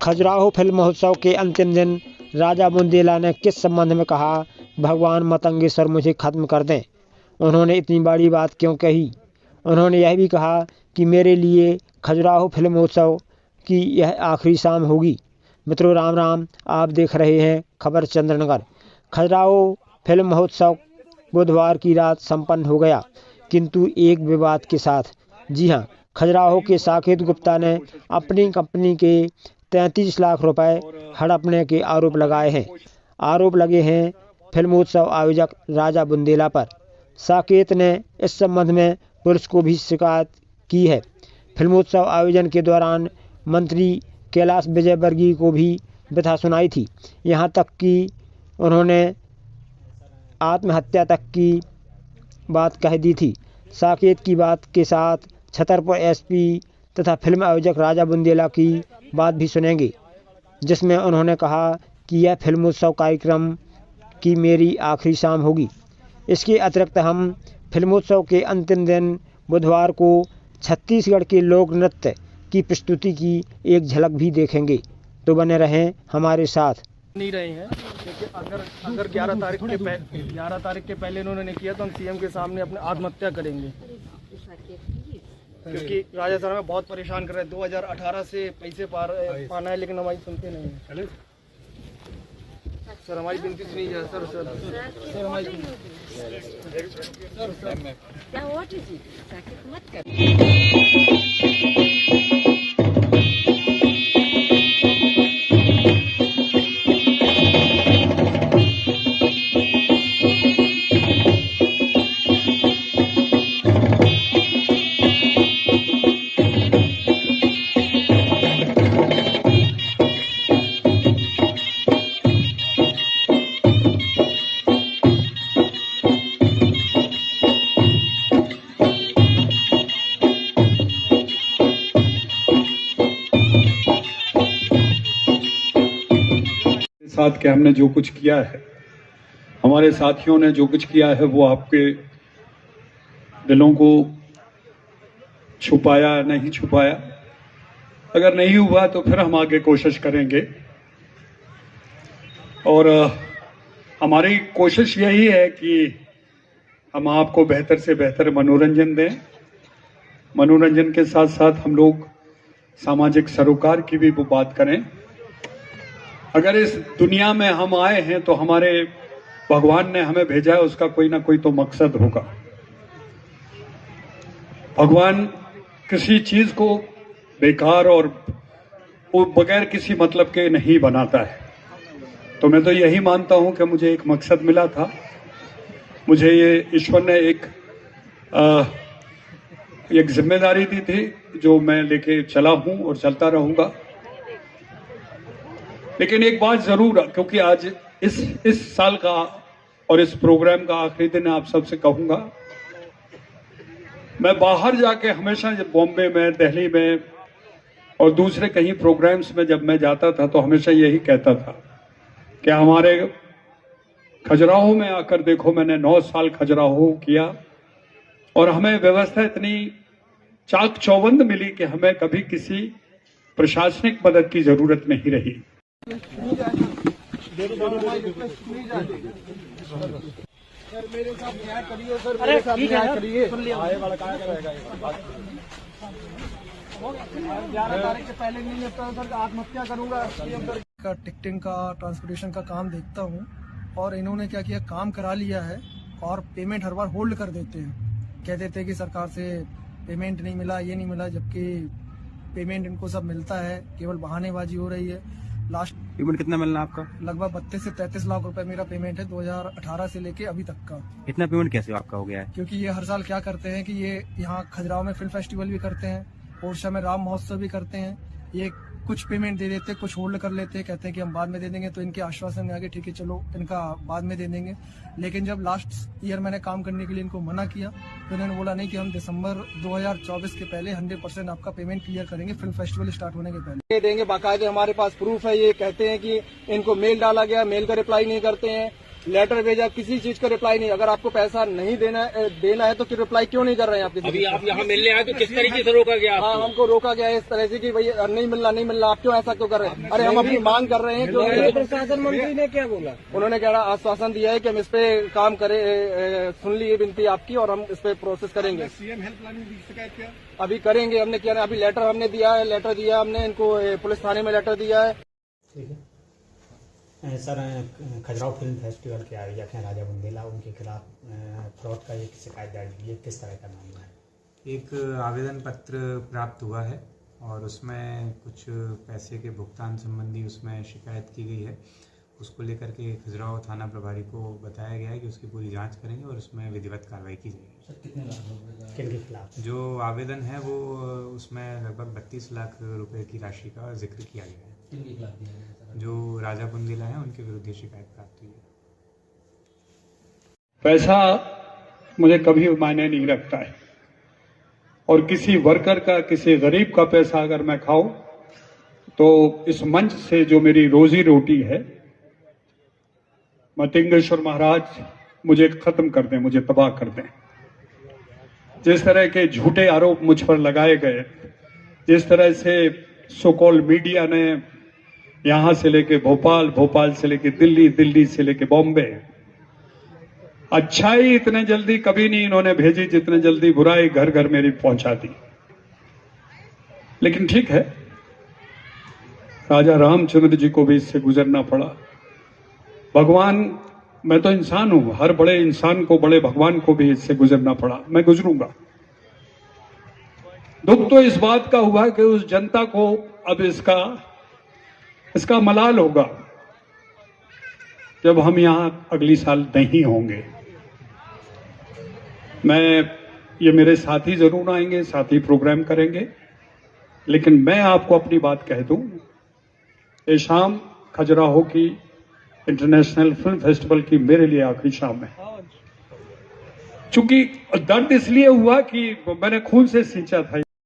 Khajuraho film महोत्सव के अंतिम दिन राजा बुंदेला ने किस संबंध में कहा, भगवान मतंगेश्वर मुझे खत्म कर दें। उन्होंने इतनी बड़ी बात क्यों कही। उन्होंने यह भी कहा कि मेरे लिए खजुराहो फिल्म महोत्सव की यह आखिरी शाम होगी। मित्रों राम राम, आप देख रहे हैं खबर चंद्रनगर। खजुराहो फिल्म महोत्सव बुधवार की रात संपन्न हो गया, किंतु एक विवाद के साथ। जी हां, खजुराहो के साकेत गुप्ता ने अपनी कंपनी के 33 लाख रुपए हड़पने के आरोप लगाए हैं। आरोप लगे हैं फिल्मोत्सव आयोजक राजा बुंदेला पर। साकेत ने इस संबंध में पुलिस को भी शिकायत की है। फिल्मोत्सव आयोजन के दौरान मंत्री कैलाश विजयवर्गीय को भी व्यथा सुनाई थी। यहां तक कि उन्होंने आत्महत्या तक की बात कह दी थी। साकेत की बात के साथ छतरपुर एसपी तथा फिल्म आयोजक राजा बुंदेला की बात भी सुनेंगे, जिसमें उन्होंने कहा कि यह फिल्मोत्सव कार्यक्रम की मेरी आखिरी शाम होगी। इसके अतिरिक्त हम फिल्मोत्सव के अंतिम दिन बुधवार को छत्तीसगढ़ के लोक नृत्य की प्रस्तुति की एक झलक भी देखेंगे। तो बने रहें हमारे साथ। नहीं रहे हैं, क्योंकि अगर 11 तारीख के पहले इन्होंने किया तो हम सीएम के सामने अपने आत्महत्या करेंगे, क्योंकि राजा सर हमें बहुत परेशान कर रहे हैं। 2018 से पैसे पाना है, लेकिन हमारी सुनते नहीं है। सर हमारी विनती सुनी जाए। सर हमारी साथ के हमने जो कुछ किया है, हमारे साथियों ने जो कुछ किया है, वो आपके दिलों को छुपाया नहीं छुपाया। अगर नहीं हुआ तो फिर हम आगे कोशिश करेंगे। और हमारी कोशिश यही है कि हम आपको बेहतर से बेहतर मनोरंजन दें। मनोरंजन के साथ साथ हम लोग सामाजिक सरोकार की भी वो बात करें। अगर इस दुनिया में हम आए हैं तो हमारे भगवान ने हमें भेजा है, उसका कोई ना कोई तो मकसद होगा। भगवान किसी चीज को बेकार और बगैर किसी मतलब के नहीं बनाता है। तो मैं तो यही मानता हूं कि मुझे एक मकसद मिला था। मुझे ये ईश्वर ने एक जिम्मेदारी दी थी, जो मैं लेके चला हूं और चलता रहूंगा। लेकिन एक बात जरूर, क्योंकि आज इस साल का और इस प्रोग्राम का आखिरी दिन आप सबसे कहूंगा, मैं बाहर जाके हमेशा जब बॉम्बे में, दिल्ली में और दूसरे कहीं प्रोग्राम्स में जब मैं जाता था तो हमेशा यही कहता था कि हमारे खजुराहो में आकर देखो, मैंने 9 साल खजुराहो किया और हमें व्यवस्था इतनी चाक चौबंद मिली कि हमें कभी किसी प्रशासनिक मदद की जरूरत नहीं रही। सर मेरे साथ न्याय करिए, सर मेरे साथ न्याय करिए। 11 तारीख के पहले नहीं लगता सर, आत्महत्या करूंगा। का टिकटिंग का, ट्रांसपोर्टेशन का काम देखता हूं, और इन्होंने क्या किया, काम करा लिया है और पेमेंट हर बार होल्ड कर देते हैं। कह देते हैं कि सरकार से पेमेंट नहीं मिला, ये नहीं मिला, जबकि पेमेंट इनको सब मिलता है। केवल बहानेबाजी हो रही है। लास्ट पेमेंट कितना मिलना आपका? लगभग 32 से 33 लाख रुपए मेरा पेमेंट है 2018 से लेके अभी तक का। इतना पेमेंट कैसे आपका हो गया है? क्योंकि ये हर साल क्या करते हैं कि ये यहाँ खजुराहो में फिल्म फेस्टिवल भी करते हैं, ओरछा में राम महोत्सव भी करते हैं। ये कुछ पेमेंट दे देते, कुछ होल्ड कर लेते हैं, कहते हैं कि हम बाद में दे देंगे। तो इनके आश्वासन में आगे ठीक है चलो इनका बाद में दे देंगे। लेकिन जब लास्ट ईयर मैंने काम करने के लिए इनको मना किया तो इन्होंने बोला नहीं कि हम दिसंबर 2024 के पहले 100% आपका पेमेंट क्लियर करेंगे, फिल्म फेस्टिवल स्टार्ट होने के पहले देंगे। बाकायदे हमारे पास प्रूफ है। ये कहते हैं कि इनको मेल डाला गया, मेल का रिप्लाई नहीं करते हैं। लेटर भेजा, किसी चीज का रिप्लाई नहीं। अगर आपको पैसा नहीं देना है तो फिर रिप्लाई क्यों नहीं कर रहे हैं आप? अभी आप यहाँ मिलने आए तो किस तरीके से रोका गया? हाँ, हमको रोका गया है इस तरह से कि भाई नहीं मिल रहा, आप क्यों ऐसा क्यों कर रहे हैं? अरे हम अपनी मांग कर रहे हैं। क्यों? प्रशासन मंत्री ने क्या बोला? उन्होंने क्या आश्वासन दिया है कि हम इस पे काम करें, सुन ली विनती आपकी और हम इस पे प्रोसेस करेंगे। सीएम हेल्पलाइन में शिकायत किया? अभी करेंगे, हमने किया, अभी लेटर हमने दिया है, लेटर दिया हमने इनको, पुलिस थाने में लेटर दिया है। ठीक है सर, खजुराहो फिल्म फेस्टिवल के आयोजक हैं राजा बुंदेला, उनके खिलाफ फ्रॉड का एक शिकायत दर्ज की है। किस तरह का मामला है? एक आवेदन पत्र प्राप्त हुआ है और उसमें कुछ पैसे के भुगतान संबंधी उसमें शिकायत की गई है। उसको लेकर के खजुराहो थाना प्रभारी को बताया गया है कि उसकी पूरी जांच करेंगे और उसमें विधिवत कार्रवाई की जाएगी। सर कितने लाख रुपए किनके खिलाफ? जो आवेदन है वो उसमें लगभग 32 लाख रुपए की राशि का जिक्र किया गया है। किनके खिलाफ दिया गया? जो राजा बुंदेला है उनके विरुद्ध ये शिकायत प्राप्त हुई है। पैसा मुझे कभी मायने नहीं रखता है, और किसी वर्कर का, किसी गरीब का पैसा अगर मैं खाऊं तो इस मंच से जो मेरी रोजी रोटी है, मतंगेश्वर महाराज मुझे खत्म कर दें, मुझे तबाह कर दें। जिस तरह के झूठे आरोप मुझ पर लगाए गए, जिस तरह से सो कॉल्ड मीडिया ने यहां से लेके भोपाल, भोपाल से लेके दिल्ली, दिल्ली से लेके बॉम्बे, अच्छाई इतने जल्दी कभी नहीं इन्होंने भेजी जितने जल्दी बुराई घर घर मेरी पहुंचा दी। लेकिन ठीक है, राजा रामचंद्र जी को भी इससे गुजरना पड़ा। भगवान, मैं तो इंसान हूं, हर बड़े इंसान को, बड़े भगवान को भी इससे गुजरना पड़ा, मैं गुजरूंगा। दुख तो इस बात का हुआ कि उस जनता को अब इसका मलाल होगा जब हम यहां अगली साल नहीं होंगे। ये मेरे साथी जरूर आएंगे, साथी प्रोग्राम करेंगे, लेकिन मैं आपको अपनी बात कह दूं, ये शाम खजुराहो की इंटरनेशनल फिल्म फेस्टिवल की मेरे लिए आखिरी शाम है। चूंकि दर्द इसलिए हुआ कि मैंने खून से सींचा था।